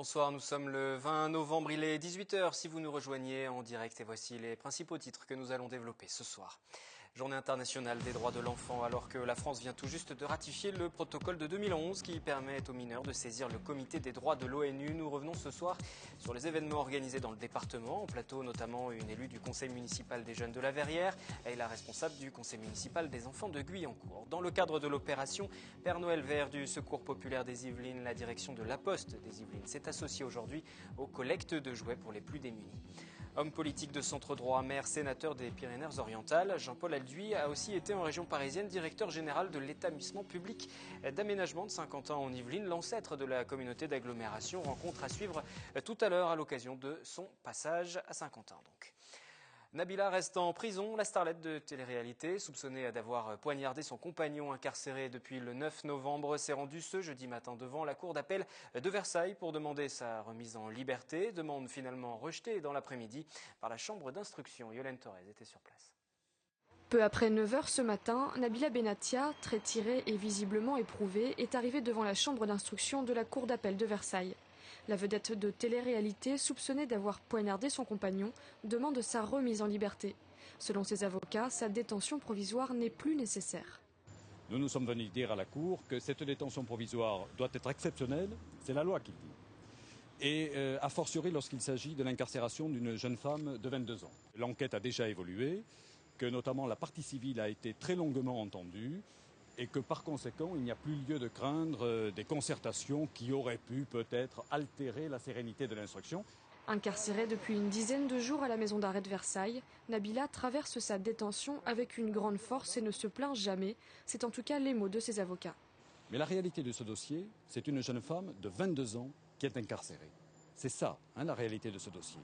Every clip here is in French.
Bonsoir, nous sommes le 20 novembre, il est 18 h si vous nous rejoignez en direct et voici les principaux titres que nous allons développer ce soir. Journée internationale des droits de l'enfant alors que la France vient tout juste de ratifier le protocole de 2011 qui permet aux mineurs de saisir le comité des droits de l'ONU. Nous revenons ce soir sur les événements organisés dans le département. En plateau notamment une élue du conseil municipal des jeunes de la Verrière et la responsable du conseil municipal des enfants de Guyancourt. Dans le cadre de l'opération Père Noël vert du Secours populaire des Yvelines, la direction de la Poste des Yvelines s'est associé aujourd'hui aux collectes de jouets pour les plus démunis. Homme politique de centre droit, maire, sénateur des Pyrénées-Orientales, Jean-Paul Alduy a aussi été en région parisienne directeur général de l'établissement public d'aménagement de Saint-Quentin en Yvelines, l'ancêtre de la communauté d'agglomération. Rencontre à suivre tout à l'heure à l'occasion de son passage à Saint-Quentin. Nabila reste en prison. La starlette de télé-réalité, soupçonnée d'avoir poignardé son compagnon incarcéré depuis le 9 novembre, s'est rendue ce jeudi matin devant la cour d'appel de Versailles pour demander sa remise en liberté. Demande finalement rejetée dans l'après-midi par la chambre d'instruction. Yolène Torres était sur place. Peu après 9 h ce matin, Nabila Benatia, très tirée et visiblement éprouvée, est arrivée devant la chambre d'instruction de la cour d'appel de Versailles. La vedette de télé-réalité, soupçonnée d'avoir poignardé son compagnon, demande sa remise en liberté. Selon ses avocats, sa détention provisoire n'est plus nécessaire. Nous sommes venus dire à la Cour que cette détention provisoire doit être exceptionnelle, c'est la loi qui le dit. Et a fortiori lorsqu'il s'agit de l'incarcération d'une jeune femme de 22 ans. L'enquête a déjà évolué, que notamment la partie civile a été très longuement entendue, et que par conséquent, il n'y a plus lieu de craindre des concertations qui auraient pu peut-être altérer la sérénité de l'instruction. Incarcérée depuis une dizaine de jours à la maison d'arrêt de Versailles, Nabila traverse sa détention avec une grande force et ne se plaint jamais. C'est en tout cas les mots de ses avocats. Mais la réalité de ce dossier, c'est une jeune femme de 22 ans qui est incarcérée. C'est ça, la réalité de ce dossier.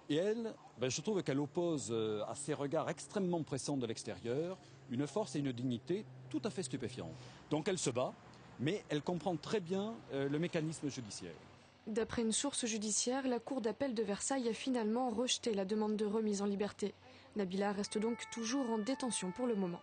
Et elle, je trouve qu'elle oppose à ces regards extrêmement pressants de l'extérieur une force et une dignité tout à fait stupéfiantes. Donc elle se bat, mais elle comprend très bien le mécanisme judiciaire. D'après une source judiciaire, la cour d'appel de Versailles a finalement rejeté la demande de remise en liberté. Nabila reste donc toujours en détention pour le moment.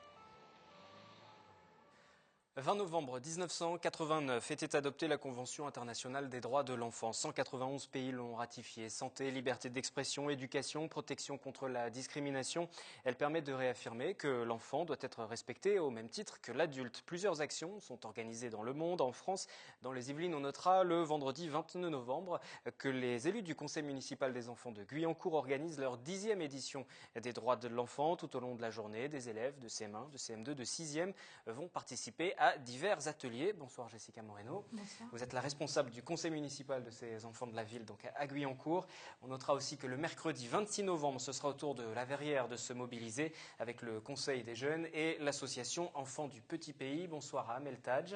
20 novembre 1989 était adoptée la Convention internationale des droits de l'enfant. 191 pays l'ont ratifiée. Santé, liberté d'expression, éducation, protection contre la discrimination. Elle permet de réaffirmer que l'enfant doit être respecté au même titre que l'adulte. Plusieurs actions sont organisées dans le monde. En France, dans les Yvelines, on notera le vendredi 29 novembre que les élus du conseil municipal des enfants de Guyancourt organisent leur 10e édition des droits de l'enfant. Tout au long de la journée, des élèves de CM1, de CM2, de 6e vont participer à divers ateliers. Bonsoir Jessica Moreno. Bonsoir. Vous êtes la responsable du conseil municipal de ces enfants de la ville, donc à Guyancourt. On notera aussi que le mercredi 26 novembre, ce sera au tour de la Verrière de se mobiliser avec le conseil des jeunes et l'association Enfants du Petit Pays. Bonsoir à Amel Tadj.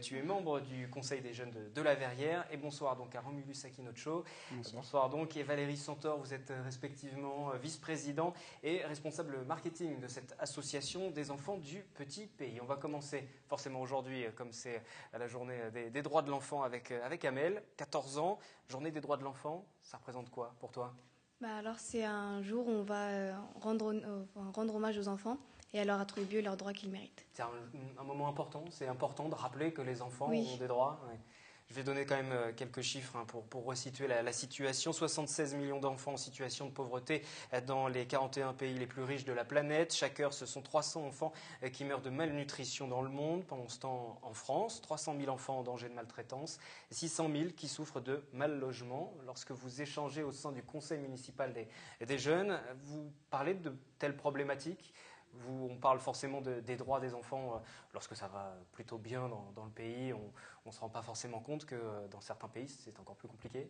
Tu es membre du conseil des jeunes de la Verrière. Et bonsoir donc à Romulus Aquinocho. Bonsoir donc. Et Valérie Santor, vous êtes respectivement vice-président et responsable marketing de cette association des enfants du Petit Pays. On va commencer forcément aujourd'hui, comme c'est la journée des droits de l'enfant avec Amel, 14 ans. Journée des droits de l'enfant, ça représente quoi pour toi ? Alors c'est un jour où on va rendre hommage aux enfants et à leur attribuer leurs droits qu'ils méritent. C'est un moment important, c'est important de rappeler que les enfants Oui. ont des droits. Ouais. Je vais donner quand même quelques chiffres pour resituer la situation. 76 millions d'enfants en situation de pauvreté dans les 41 pays les plus riches de la planète. Chaque heure, ce sont 300 enfants qui meurent de malnutrition dans le monde. Pendant ce temps, en France, 300 000 enfants en danger de maltraitance, 600 000 qui souffrent de mal logement. Lorsque vous échangez au sein du conseil municipal des jeunes, vous parlez de telles problématiques. On parle forcément des droits des enfants lorsque ça va plutôt bien dans le pays. On ne se rend pas forcément compte que dans certains pays, c'est encore plus compliqué.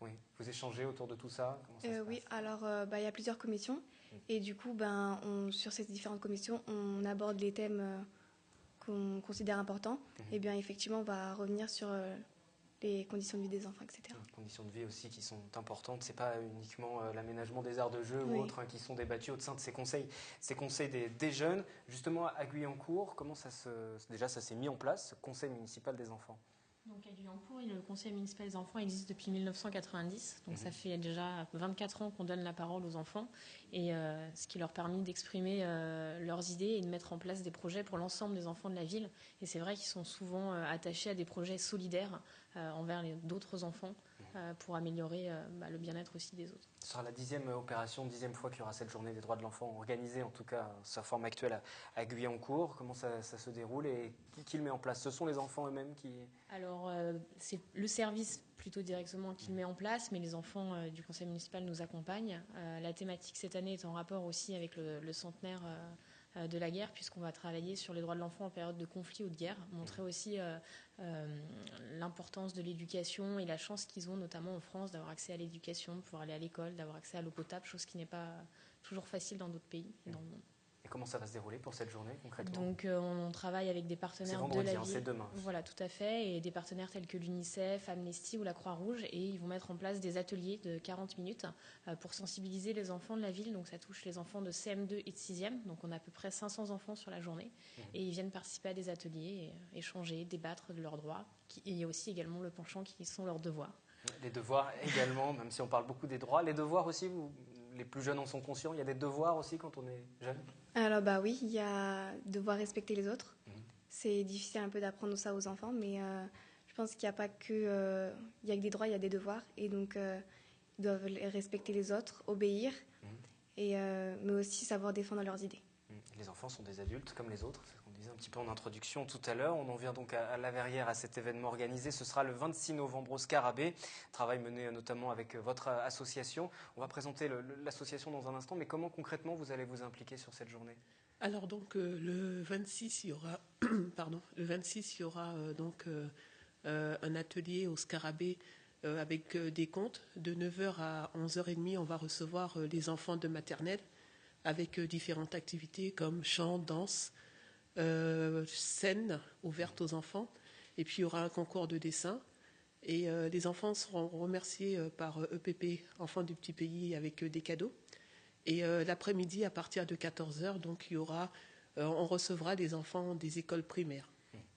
Oui. Vous échangez autour de tout ça ? Comment ça se passe ? Oui, alors il y a plusieurs commissions et du coup, sur ces différentes commissions, on aborde les thèmes qu'on considère importants. Et bien effectivement, on va revenir sur les conditions de vie des enfants, etc. Les conditions de vie aussi qui sont importantes. Ce n'est pas uniquement l'aménagement des aires de jeu Oui. ou autres qui sont débattus au sein de ces conseils des jeunes. Justement, à Guyancourt, comment ça s'est mis en place, ce conseil municipal des enfants ? Donc à Guyancourt, le conseil municipal des enfants existe depuis 1990. Donc ça fait déjà 24 ans qu'on donne la parole aux enfants et ce qui leur permet d'exprimer leurs idées et de mettre en place des projets pour l'ensemble des enfants de la ville. Et c'est vrai qu'ils sont souvent attachés à des projets solidaires envers d'autres enfants pour améliorer le bien-être aussi des autres. Ce sera la 10e opération, 10e fois qu'il y aura cette journée des droits de l'enfant organisée, en tout cas sa forme actuelle à Guyancourt. Comment ça se déroule et qui le met en place? Ce sont les enfants eux-mêmes qui... Alors, c'est le service plutôt directement qui le met en place, mais les enfants du conseil municipal nous accompagnent. La thématique cette année est en rapport aussi avec le centenaire de la guerre, puisqu'on va travailler sur les droits de l'enfant en période de conflit ou de guerre, montrer aussi l'importance de l'éducation et la chance qu'ils ont, notamment en France, d'avoir accès à l'éducation, de pouvoir aller à l'école, d'avoir accès à l'eau potable, chose qui n'est pas toujours facile dans d'autres pays dans le monde. Et comment ça va se dérouler pour cette journée concrètement? Donc on travaille avec des partenaires vendredi, de la ville. C'est demain. Voilà, tout à fait, et des partenaires tels que l'UNICEF, Amnesty ou la Croix-Rouge, et ils vont mettre en place des ateliers de 40 minutes pour sensibiliser les enfants de la ville. Donc ça touche les enfants de CM2 et de 6e, donc on a à peu près 500 enfants sur la journée, et ils viennent participer à des ateliers, et échanger, débattre de leurs droits. Et il y a aussi également le penchant qui sont leurs devoirs. Les devoirs également, même si on parle beaucoup des droits. Les devoirs aussi, les plus jeunes en sont conscients. Il y a des devoirs aussi quand on est jeune? Alors oui, il y a devoir respecter les autres. C'est difficile un peu d'apprendre ça aux enfants, mais je pense qu'il n'y a pas que il y a que des droits, il y a des devoirs, et donc ils doivent respecter les autres, obéir, mais aussi savoir défendre leurs idées. Les enfants sont des adultes comme les autres, c'est ce qu'on disait un petit peu en introduction tout à l'heure. On en vient donc à La Verrière, à cet événement organisé. Ce sera le 26 novembre au Scarabée. Travail mené notamment avec votre association. On va présenter l'association dans un instant, mais comment concrètement vous allez vous impliquer sur cette journée? Alors donc le 26, il y aura, un atelier au Scarabée avec des contes. De 9h à 11h30, on va recevoir les enfants de maternelle avec différentes activités comme chant, danse, scène ouverte aux enfants. Et puis il y aura un concours de dessin. Et les enfants seront remerciés par EPP, Enfants du Petit Pays, avec des cadeaux. Et l'après-midi, à partir de 14h, donc, on recevra des enfants des écoles primaires.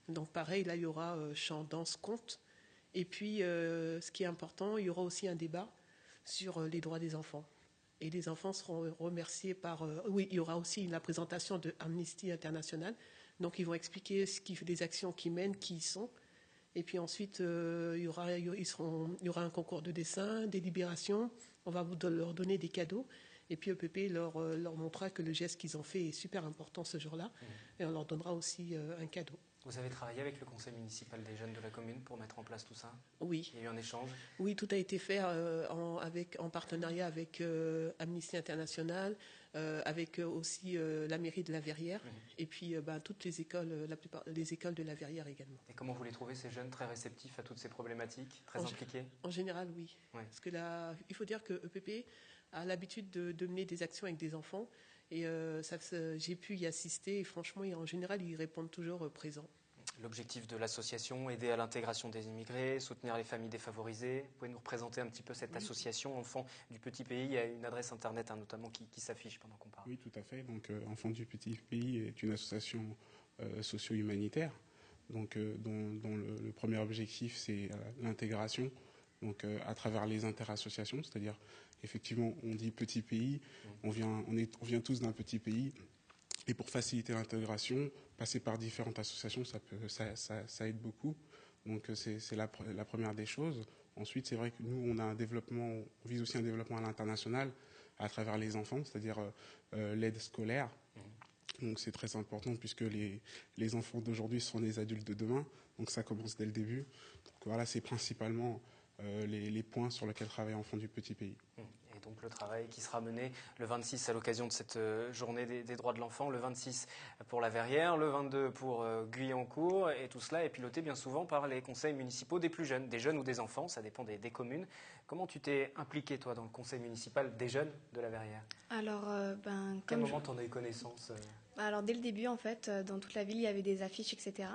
Donc pareil, là, il y aura chant, danse, conte. Et puis, ce qui est important, il y aura aussi un débat sur les droits des enfants. Et les enfants seront remerciés par... il y aura aussi la présentation de Amnesty International. Donc, ils vont expliquer les actions qu'ils mènent, qui y sont. Et puis ensuite, il y aura un concours de dessin, des libérations. On va leur donner des cadeaux. Et puis EPP leur montrera que le geste qu'ils ont fait est super important ce jour-là. Et on leur donnera aussi un cadeau. Vous avez travaillé avec le conseil municipal des jeunes de la commune pour mettre en place tout ça? Oui. Il y a eu un échange? Oui, tout a été fait en partenariat avec Amnesty International, avec aussi la mairie de La Verrière, et puis toutes les écoles, la plupart des écoles de La Verrière également. Et comment vous les trouvez, ces jeunes, très réceptifs à toutes ces problématiques, très impliqués? En général, oui. Ouais. Parce que il faut dire que EPP a l'habitude de mener des actions avec des enfants, et j'ai pu y assister, et franchement, en général, ils répondent toujours présents. L'objectif de l'association, aider à l'intégration des immigrés, soutenir les familles défavorisées. Vous pouvez nous représenter un petit peu cette association Enfants du Petit Pays? Il y a une adresse internet notamment qui s'affiche pendant qu'on parle. Oui, tout à fait. Donc, Enfants du Petit Pays est une association socio-humanitaire, donc, dont le premier objectif, c'est l'intégration, donc à travers les interassociations, c'est-à-dire, effectivement, on dit petit pays, on vient tous d'un petit pays. Et pour faciliter l'intégration, passer par différentes associations, ça aide beaucoup. Donc c'est la première des choses. Ensuite, c'est vrai que nous, on vise aussi un développement à l'international à travers les enfants, c'est-à-dire l'aide scolaire. Donc c'est très important puisque les enfants d'aujourd'hui seront les adultes de demain. Donc ça commence dès le début. Donc voilà, c'est principalement les points sur lesquels travaille Enfants du Petit Pays. Et donc le travail qui sera mené le 26 à l'occasion de cette journée des droits de l'enfant, le 26 pour La Verrière, le 22 pour Guyancourt, et tout cela est piloté bien souvent par les conseils municipaux des plus jeunes, des jeunes ou des enfants, ça dépend des communes. Comment tu t'es impliqué, toi, dans le conseil municipal des jeunes de La Verrière? Alors, à quel moment tu en as eu connaissance? Alors dès le début, en fait, dans toute la ville, il y avait des affiches, etc.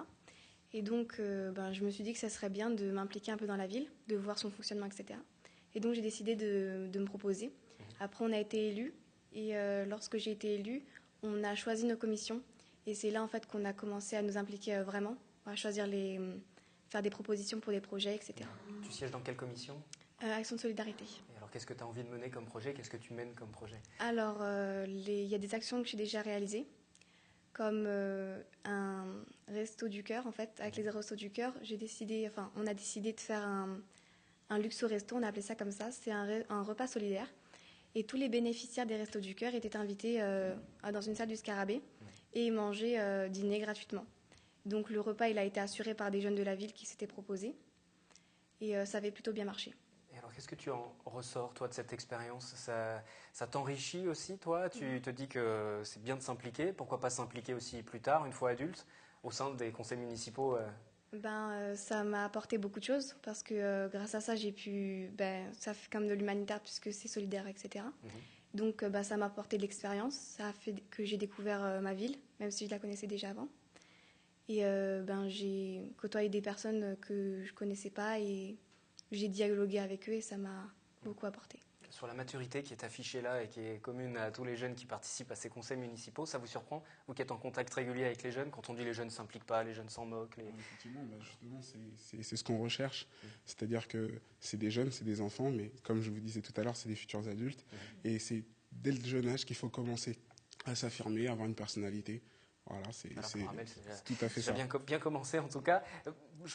Et donc, je me suis dit que ça serait bien de m'impliquer un peu dans la ville, de voir son fonctionnement, etc. Et donc, j'ai décidé de me proposer. Après, on a été élus. Et lorsque j'ai été élue, on a choisi nos commissions. Et c'est là, en fait, qu'on a commencé à nous impliquer vraiment, à choisir faire des propositions pour des projets, etc. Tu sièges dans quelle commission? Action de solidarité. Et alors, qu'est-ce que tu as envie de mener comme projet? Qu'est-ce que tu mènes comme projet? Alors, il y a des actions que j'ai déjà réalisées, comme un resto du cœur, en fait. Avec les restos du cœur, on a décidé de faire un luxo resto, on appelait ça comme ça. C'est un repas solidaire. Et tous les bénéficiaires des Restos du Cœur étaient invités dans une salle du Scarabée et mangeaient dîner gratuitement. Donc le repas il a été assuré par des jeunes de la ville qui s'étaient proposés. Et ça avait plutôt bien marché. Et alors, qu'est-ce que tu en ressors, toi, de cette expérience? Ça t'enrichit aussi, toi? Tu te dis que c'est bien de s'impliquer. Pourquoi pas s'impliquer aussi plus tard, une fois adulte, au sein des conseils municipaux? Ça m'a apporté beaucoup de choses parce que grâce à ça, j'ai pu... ça fait comme de l'humanitaire puisque c'est solidaire, etc. Donc ça m'a apporté de l'expérience. Ça a fait que j'ai découvert ma ville, même si je la connaissais déjà avant. Et j'ai côtoyé des personnes que je connaissais pas et j'ai dialogué avec eux et ça m'a beaucoup apporté. Sur la maturité qui est affichée là et qui est commune à tous les jeunes qui participent à ces conseils municipaux, ça vous surprend? Vous qui êtes en contact régulier avec les jeunes, quand on dit les jeunes ne s'impliquent pas, les jeunes s'en moquent. Effectivement, justement, c'est ce qu'on recherche. C'est-à-dire que c'est des jeunes, c'est des enfants, mais comme je vous disais tout à l'heure, c'est des futurs adultes. Et c'est dès le jeune âge qu'il faut commencer à s'affirmer, à avoir une personnalité. Voilà, c'est tout à fait ça. Bien commencé en tout cas.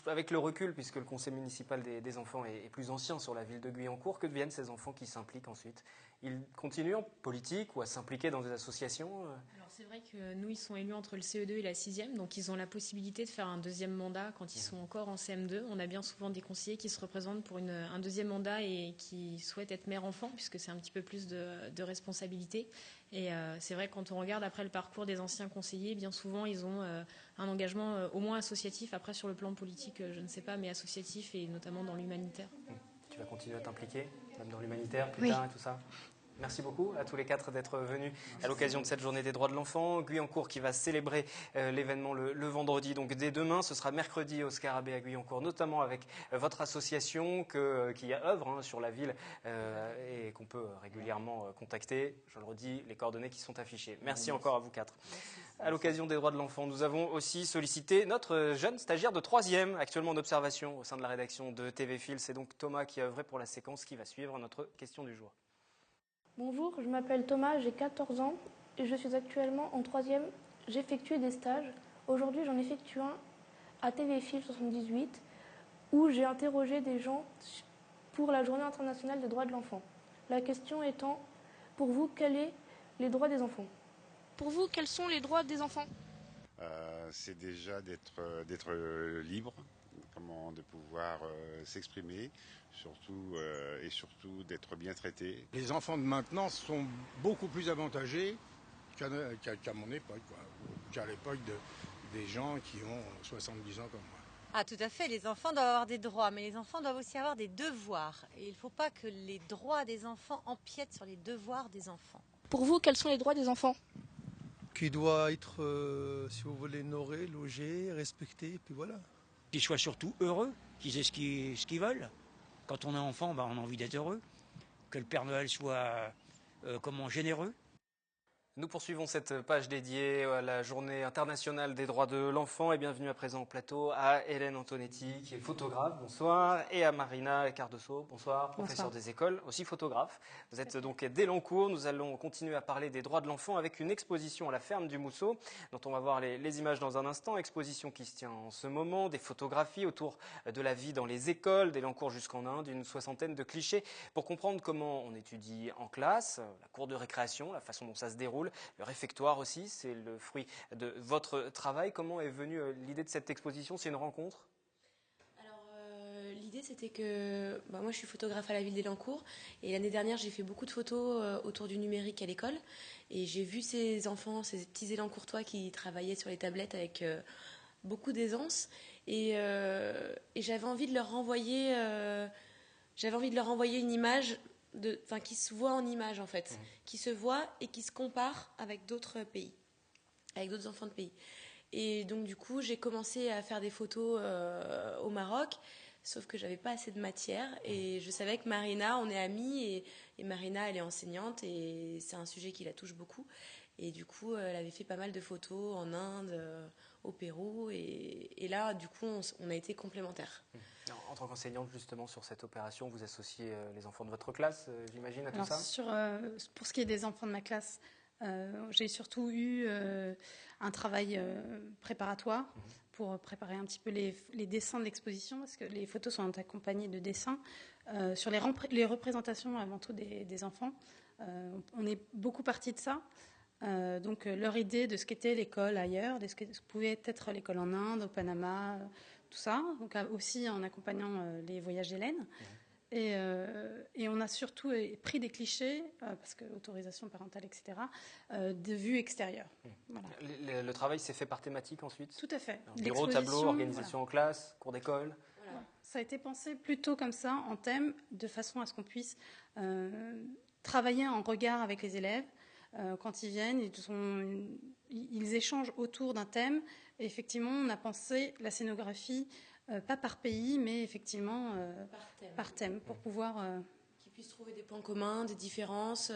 Avec le recul, puisque le conseil municipal des enfants est plus ancien sur la ville de Guyancourt, que deviennent ces enfants qui s'impliquent ensuite? Ils continuent en politique ou à s'impliquer dans des associations? Alors c'est vrai que nous, ils sont élus entre le CE2 et la 6e, donc ils ont la possibilité de faire un deuxième mandat quand ils sont encore en CM2. On a bien souvent des conseillers qui se représentent pour un deuxième mandat et qui souhaitent être mère-enfant, puisque c'est un petit peu plus de responsabilité. Et c'est vrai que quand on regarde après le parcours des anciens conseillers, bien souvent ils ont un engagement au moins associatif. Après sur le plan politique, je ne sais pas, mais associatif et notamment dans l'humanitaire. Tu vas continuer à t'impliquer, même dans l'humanitaire plus tard et tout ça? Merci beaucoup à tous les quatre d'être venus à l'occasion de cette journée des droits de l'enfant. Guyancourt qui va célébrer l'événement le vendredi, donc dès demain. Ce sera mercredi au Scarabée à Guyancourt, notamment avec votre association qui œuvre sur la ville et qu'on peut régulièrement contacter. Je le redis, les coordonnées qui sont affichées. Merci encore à vous quatre. À l'occasion des droits de l'enfant, nous avons aussi sollicité notre jeune stagiaire de 3e, actuellement en observation au sein de la rédaction de TV Fil. C'est donc Thomas qui a œuvré pour la séquence qui va suivre notre question du jour. Bonjour, je m'appelle Thomas, j'ai 14 ans et je suis actuellement en 3e. J'effectue des stages. Aujourd'hui, j'en effectue un à TV Fil 78 où j'ai interrogé des gens pour la Journée internationale des droits de l'enfant. La question étant, pour vous, quels sont les droits des enfants? Pour vous, quels sont les droits des enfants? C'est déjà d'être libre, de pouvoir s'exprimer, surtout d'être bien traité. Les enfants de maintenant sont beaucoup plus avantagés qu'à mon époque, qu'à l'époque des gens qui ont 70 ans comme moi. Ah, tout à fait, les enfants doivent avoir des droits, mais les enfants doivent aussi avoir des devoirs. Et il ne faut pas que les droits des enfants empiètent sur les devoirs des enfants. Pour vous, quels sont les droits des enfants? Qui doit être, si vous voulez, honoré, logé, respecté, et puis voilà. Qu'ils soient surtout heureux, qu'ils aient ce qu'ils veulent. Quand on est enfant, on a envie d'être heureux. Que le Père Noël soit généreux. Nous poursuivons cette page dédiée à la Journée internationale des droits de l'enfant et bienvenue à présent au plateau à Hélène Antonetti qui est photographe, bonsoir, et à Marina Cardoso, bonsoir, professeure des écoles, aussi photographe. Vous êtes donc d'Elancourt, nous allons continuer à parler des droits de l'enfant avec une exposition à la ferme du Mousseau dont on va voir les images dans un instant, exposition qui se tient en ce moment, des photographies autour de la vie dans les écoles, d'Elancourt jusqu'en Inde, une soixantaine de clichés pour comprendre comment on étudie en classe, la cour de récréation, la façon dont ça se déroule. Le réfectoire aussi, c'est le fruit de votre travail. Comment est venue l'idée de cette exposition? C'est une rencontre? Alors, l'idée, c'était que moi, je suis photographe à la ville d'Elancourt. Et l'année dernière, j'ai fait beaucoup de photos autour du numérique à l'école. Et j'ai vu ces enfants, ces petits Élancourtois qui travaillaient sur les tablettes avec beaucoup d'aisance. Et j'avais envie de leur renvoyer une image qui se voit en image en fait, qui se voit et qui se compare avec d'autres pays, avec d'autres enfants de pays. Et donc du coup, j'ai commencé à faire des photos au Maroc, sauf que j'avais pas assez de matière et je savais que Marina, on est amies et Marina, elle est enseignante et c'est un sujet qui la touche beaucoup. Et du coup, elle avait fait pas mal de photos en Inde, au Pérou et là, du coup, on a été complémentaires. En tant qu'enseignante, justement, sur cette opération, vous associez les enfants de votre classe, j'imagine, à tout ça? Pour ce qui est des enfants de ma classe, j'ai surtout eu un travail préparatoire pour préparer un petit peu les dessins de l'exposition, parce que les photos sont accompagnées de dessins. sur les représentations avant tout des enfants. On est beaucoup parti de ça. Donc leur idée de ce qu'était l'école ailleurs, de ce que pouvait être l'école en Inde, au Panama, tout ça. Donc aussi en accompagnant les voyages d'Hélène. Et on a surtout pris des clichés, parce que autorisation parentale, etc., de vue extérieure. Voilà. Le travail s'est fait par thématique ensuite? Tout à fait. Bureau, tableau, organisation en classe, cours d'école? Voilà. Ça a été pensé plutôt comme ça, en thème, de façon à ce qu'on puisse travailler en regard avec les élèves. Quand ils viennent, ils échangent autour d'un thème. Et effectivement, on a pensé la scénographie, pas par pays, mais effectivement par thème, pour pouvoir... Qu'ils puissent trouver des points communs, des différences.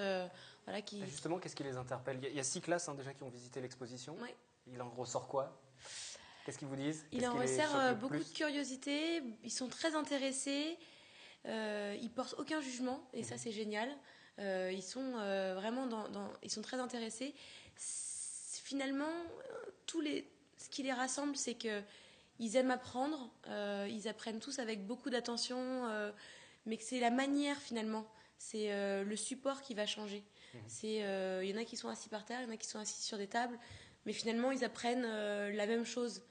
Voilà, Justement, qu'est-ce qui les interpelle? Il y a 6 classes déjà qui ont visité l'exposition. Oui. Il en ressort quoi? Qu'est-ce qu'ils vous disent? Il en resserre beaucoup de curiosité. Ils sont très intéressés. Ils portent aucun jugement, et ça c'est génial. Ils sont vraiment ils sont très intéressés. Finalement, ce qui les rassemble, c'est que ils aiment apprendre. Ils apprennent tous avec beaucoup d'attention, mais que c'est la manière finalement. C'est le support qui va changer. Il y en a qui sont assis par terre, il y en a qui sont assis sur des tables, mais finalement ils apprennent la même chose.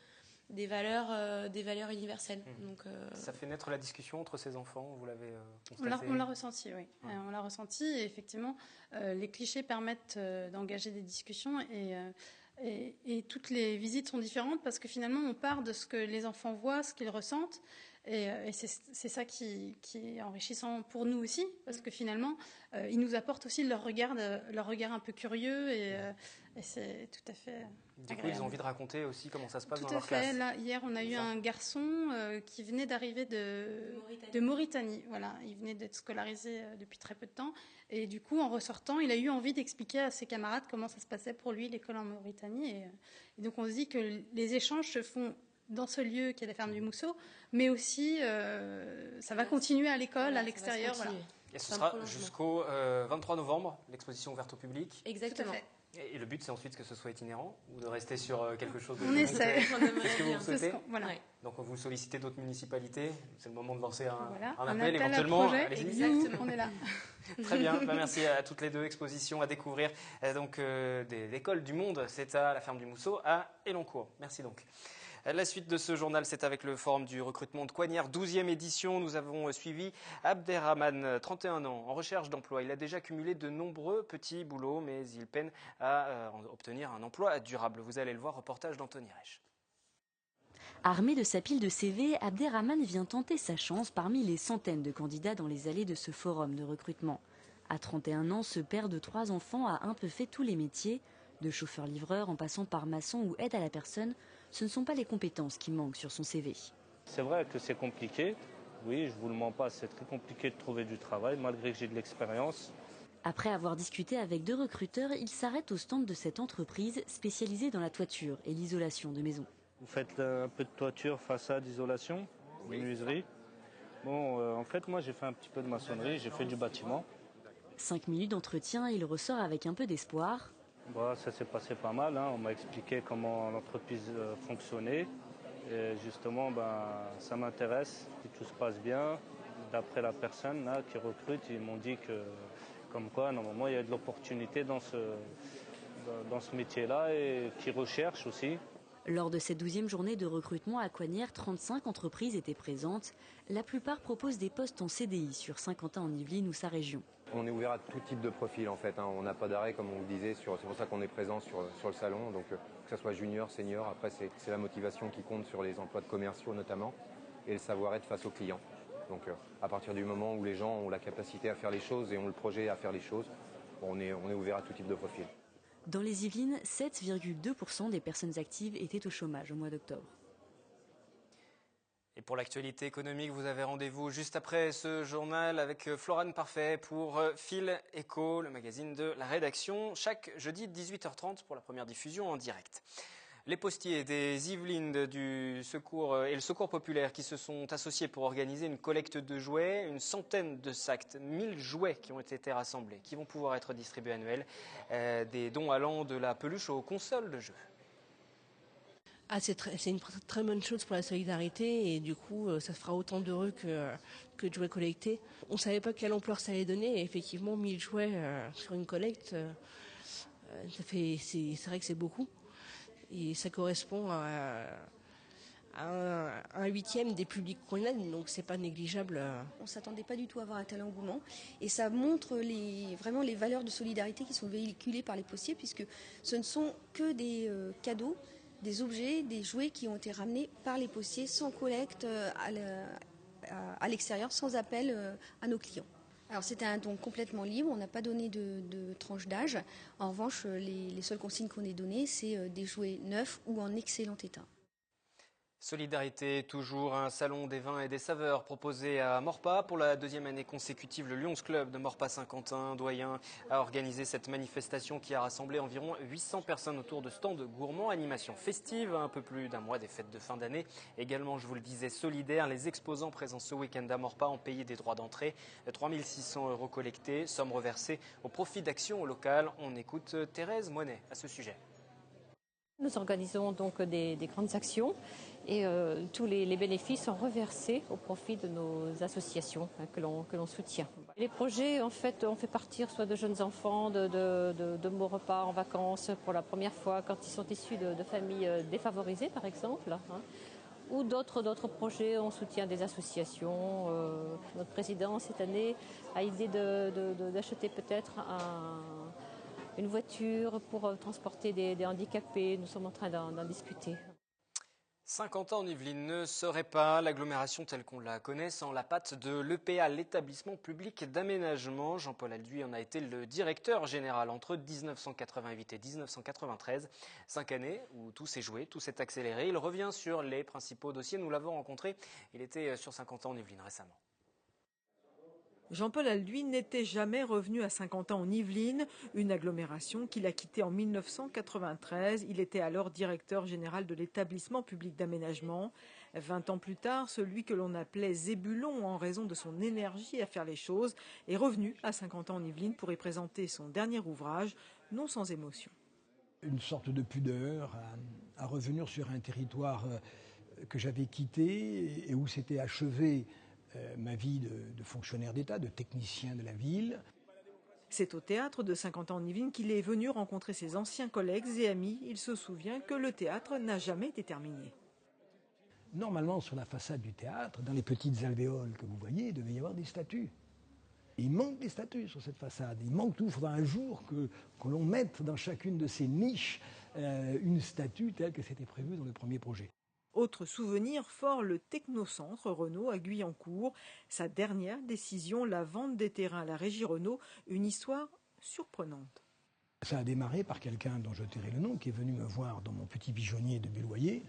Des valeurs universelles. Donc, ça fait naître la discussion entre ces enfants, vous l'avez constaté? On l'a ressenti, oui. Ouais. On l'a ressenti, et effectivement, les clichés permettent d'engager des discussions, et toutes les visites sont différentes, parce que finalement, on part de ce que les enfants voient, ce qu'ils ressentent, et c'est ça qui est enrichissant pour nous aussi, parce que finalement, ils nous apportent aussi leur regard un peu curieux, et c'est tout à fait Du coup, ils ont envie de raconter aussi comment ça se passe tout dans leur fait. classe. Là, hier, on a eu un garçon qui venait d'arriver de Mauritanie. Voilà, il venait d'être scolarisé depuis très peu de temps. Et du coup, en ressortant, il a eu envie d'expliquer à ses camarades comment ça se passait pour lui, l'école en Mauritanie. Et donc, on se dit que les échanges se font dans ce lieu qui est la ferme du Mousseau, mais aussi, ça va continuer à l'école, à l'extérieur. Voilà. Et ce sera jusqu'au 23 novembre, l'exposition ouverte au public. Exactement. Et le but, c'est ensuite que ce soit itinérant ou de rester sur quelque chose de... On essaie. C'est ce que vous souhaitez. Voilà. Donc, vous sollicitez d'autres municipalités. C'est le moment de lancer un un appel éventuellement. Exactement. On est là. Très bien. Merci à toutes les deux. Expositions à découvrir. Donc, des écoles du monde. C'est à la ferme du Mousseau à Eloncourt. Merci donc. La suite de ce journal, c'est avec le forum du recrutement de Coignères, 12e édition. Nous avons suivi Abderrahman, 31 ans, en recherche d'emploi. Il a déjà cumulé de nombreux petits boulots, mais il peine à obtenir un emploi durable. Vous allez le voir, reportage d'Anthony Reich. Armé de sa pile de CV, Abderrahman vient tenter sa chance parmi les centaines de candidats dans les allées de ce forum de recrutement. À 31 ans, ce père de 3 enfants a un peu fait tous les métiers. De chauffeur-livreur en passant par maçon ou aide à la personne, ce ne sont pas les compétences qui manquent sur son CV. C'est vrai que c'est compliqué. Oui, je ne vous le mens pas, c'est très compliqué de trouver du travail, malgré que j'ai de l'expérience. Après avoir discuté avec 2 recruteurs, il s'arrête au stand de cette entreprise spécialisée dans la toiture et l'isolation de maisons. Vous faites un peu de toiture, façade, isolation, menuiserie. Bon, en fait, moi, j'ai fait un petit peu de maçonnerie, j'ai fait du bâtiment. 5 minutes d'entretien, il ressort avec un peu d'espoir. Bon, ça s'est passé pas mal, hein. On m'a expliqué comment l'entreprise fonctionnait. Et justement, ça m'intéresse, si tout se passe bien. D'après la personne là, qui recrute, ils m'ont dit que, comme quoi, normalement, il y a de l'opportunité dans ce métier-là et qui recherche aussi. Lors de cette 12e journée de recrutement à Coignères, 35 entreprises étaient présentes. La plupart proposent des postes en CDI sur Saint-Quentin-en-Yvelines ou sa région. On est ouvert à tout type de profil en fait. On n'a pas d'arrêt comme on vous disait. C'est pour ça qu'on est présent sur le salon. Donc que ce soit junior, senior, après c'est la motivation qui compte sur les emplois de commerciaux notamment et le savoir-être face aux clients. Donc à partir du moment où les gens ont la capacité à faire les choses et ont le projet à faire les choses, on est ouvert à tout type de profil. Dans les Yvelines, 7,2% des personnes actives étaient au chômage au mois d'octobre. Et pour l'actualité économique, vous avez rendez-vous juste après ce journal avec Florane Parfait pour Fil Éco, le magazine de la rédaction, chaque jeudi 18h30 pour la première diffusion en direct. Les postiers des Yvelines du Secours et le Secours populaire qui se sont associés pour organiser une collecte de jouets, une centaine de sacs, 1000 jouets qui ont été rassemblés, qui vont pouvoir être distribués annuels, des dons allant de la peluche aux consoles de jeux. C'est une très bonne chose pour la solidarité et du coup ça fera autant d'heureux que de jouets collectés. On ne savait pas quelle ampleur ça allait donner et effectivement 1000 jouets sur une collecte, c'est vrai que c'est beaucoup et ça correspond à un huitième des publics qu'on aide, donc c'est pas négligeable. On ne s'attendait pas du tout à avoir un tel engouement et ça montre vraiment les valeurs de solidarité qui sont véhiculées par les postiers puisque ce ne sont que des cadeaux, des objets, des jouets qui ont été ramenés par les postiers sans collecte à l'extérieur, sans appel à nos clients. Alors c'était un don complètement libre, on n'a pas donné de tranche d'âge. En revanche, les seules consignes qu'on ait données, c'est des jouets neufs ou en excellent état. Solidarité, toujours un salon des vins et des saveurs proposé à Maurepas. Pour la deuxième année consécutive, le Lions Club de Maurepas-Saint-Quentin, doyen, a organisé cette manifestation qui a rassemblé environ 800 personnes autour de stands gourmands, animation festive, un peu plus d'un mois des fêtes de fin d'année. Également, je vous le disais, solidaire, les exposants présents ce week-end à Maurepas ont payé des droits d'entrée, 3 600 € collectés, somme reversée au profit d'actions locales. On écoute Thérèse Moinet à ce sujet. Nous organisons donc des grandes actions et tous les bénéfices sont reversés au profit de nos associations que l'on soutient. Les projets, en fait, on fait partir soit de jeunes enfants de Maurepas en vacances pour la première fois quand ils sont issus de familles défavorisées, par exemple. Ou d'autres projets, on soutient des associations. Notre président, cette année, a l'idée d'acheter peut-être une voiture pour transporter des handicapés. Nous sommes en train d'en discuter. Saint-Quentin en Yvelines ne serait pas l'agglomération telle qu'on la connaît sans la patte de l'EPA, l'établissement public d'aménagement. Jean-Paul Alduy en a été le directeur général entre 1988 et 1993. 5 années où tout s'est joué, tout s'est accéléré. Il revient sur les principaux dossiers. Nous l'avons rencontré. Il était sur Saint-Quentin en Yvelines récemment. Jean-Paul Alduy n'était jamais revenu à Saint-Quentin en Yvelines, une agglomération qu'il a quittée en 1993. Il était alors directeur général de l'établissement public d'aménagement. 20 ans plus tard, celui que l'on appelait Zébulon en raison de son énergie à faire les choses est revenu à Saint-Quentin en Yvelines pour y présenter son dernier ouvrage, non sans émotion. Une sorte de pudeur à revenir sur un territoire que j'avais quitté et où s'était achevé ma vie de fonctionnaire d'État, de technicien de la ville. C'est au théâtre de Saint-Quentin en Yvelines qu'il est venu rencontrer ses anciens collègues et amis. Il se souvient que le théâtre n'a jamais été terminé. Normalement, sur la façade du théâtre, dans les petites alvéoles que vous voyez, il devait y avoir des statues. Il manque des statues sur cette façade. Il manque tout. Il faudra un jour que l'on mette dans chacune de ces niches une statue telle que c'était prévu dans le premier projet. Autre souvenir fort, le technocentre Renault à Guyancourt. Sa dernière décision, la vente des terrains à la régie Renault, une histoire surprenante. Ça a démarré par quelqu'un dont je tairai le nom, qui est venu me voir dans mon petit pigeonnier de Bulloyer,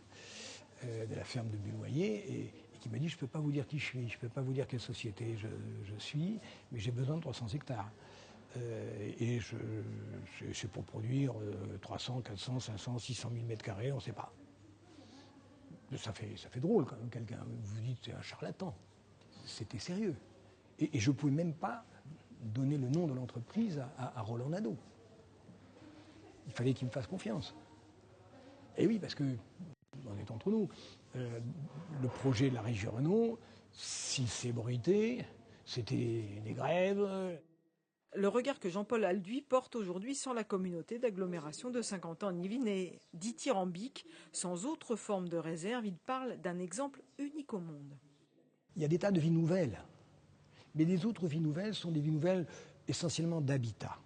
de la ferme de Bulloyer, et qui m'a dit « je ne peux pas vous dire qui je suis, je ne peux pas vous dire quelle société je suis, mais j'ai besoin de 300 hectares. Et c'est pour produire 300, 400, 500, 600 000 mètres carrés, on ne sait pas. » Ça fait drôle quand même, quelqu'un vous dites c'est un charlatan. C'était sérieux. Et je ne pouvais même pas donner le nom de l'entreprise à Roland Nadeau. Il fallait qu'il me fasse confiance. Et oui, parce que, on est entre nous, le projet de la régie Renault, s'il s'est bruité, c'était des grèves. Le regard que Jean-Paul Alduy porte aujourd'hui sur la communauté d'agglomération de Saint-Quentin en Yvelines est dithyrambique. Sans autre forme de réserve, il parle d'un exemple unique au monde. Il y a des tas de vies nouvelles, mais les autres vies nouvelles sont des vies nouvelles essentiellement d'habitat.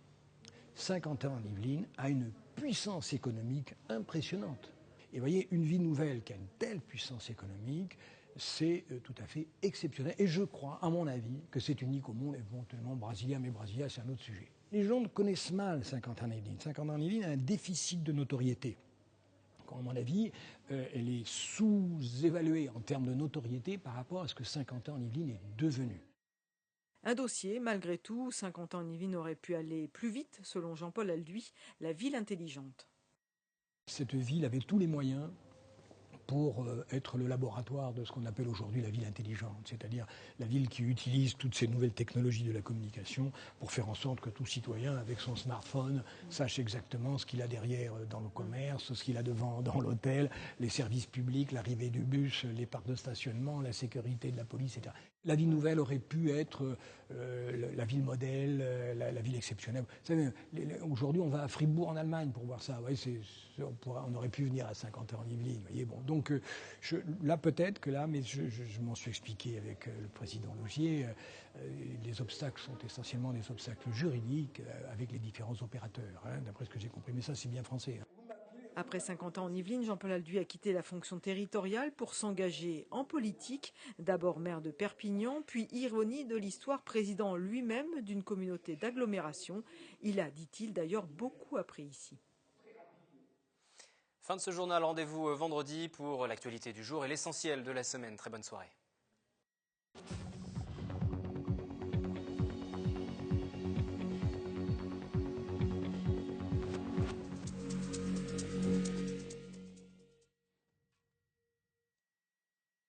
Saint-Quentin en Yvelines a une puissance économique impressionnante. Et vous voyez, une vie nouvelle qui a une telle puissance économique, c'est tout à fait exceptionnel. Et je crois, à mon avis, que c'est unique au monde, éventuellement brésilien, mais brésilien, c'est un autre sujet. Les gens connaissent mal Saint-Quentin-en-Yvelines. Saint-Quentin-en-Yvelines a un déficit de notoriété. À mon avis, elle est sous-évaluée en termes de notoriété par rapport à ce que Saint-Quentin-en-Yvelines est devenu. Un dossier, malgré tout, Saint-Quentin-en-Yvelines aurait pu aller plus vite, selon Jean-Paul Alduy, la ville intelligente. Cette ville avait tous les moyens pour être le laboratoire de ce qu'on appelle aujourd'hui la ville intelligente, c'est-à-dire la ville qui utilise toutes ces nouvelles technologies de la communication pour faire en sorte que tout citoyen, avec son smartphone, sache exactement ce qu'il a derrière dans le commerce, ce qu'il a devant dans l'hôtel, les services publics, l'arrivée du bus, les parcs de stationnement, la sécurité de la police, etc. La ville nouvelle aurait pu être la ville modèle, la ville exceptionnelle. Vous savez, aujourd'hui, on va à Fribourg en Allemagne pour voir ça. Ouais, on aurait pu venir à Saint-Quentin en Yvelines. Voyez, bon. Donc là, peut-être que là, mais je m'en suis expliqué avec le président Laugier, les obstacles sont essentiellement des obstacles juridiques avec les différents opérateurs, hein, d'après ce que j'ai compris. Mais ça, c'est bien français. Hein. Après 50 ans en Yvelines, Jean-Paul Alduy a quitté la fonction territoriale pour s'engager en politique. D'abord maire de Perpignan, puis, ironie de l'histoire, président lui-même d'une communauté d'agglomération. Il a, dit-il, d'ailleurs beaucoup appris ici. Fin de ce journal, rendez-vous vendredi pour l'actualité du jour et l'essentiel de la semaine. Très bonne soirée.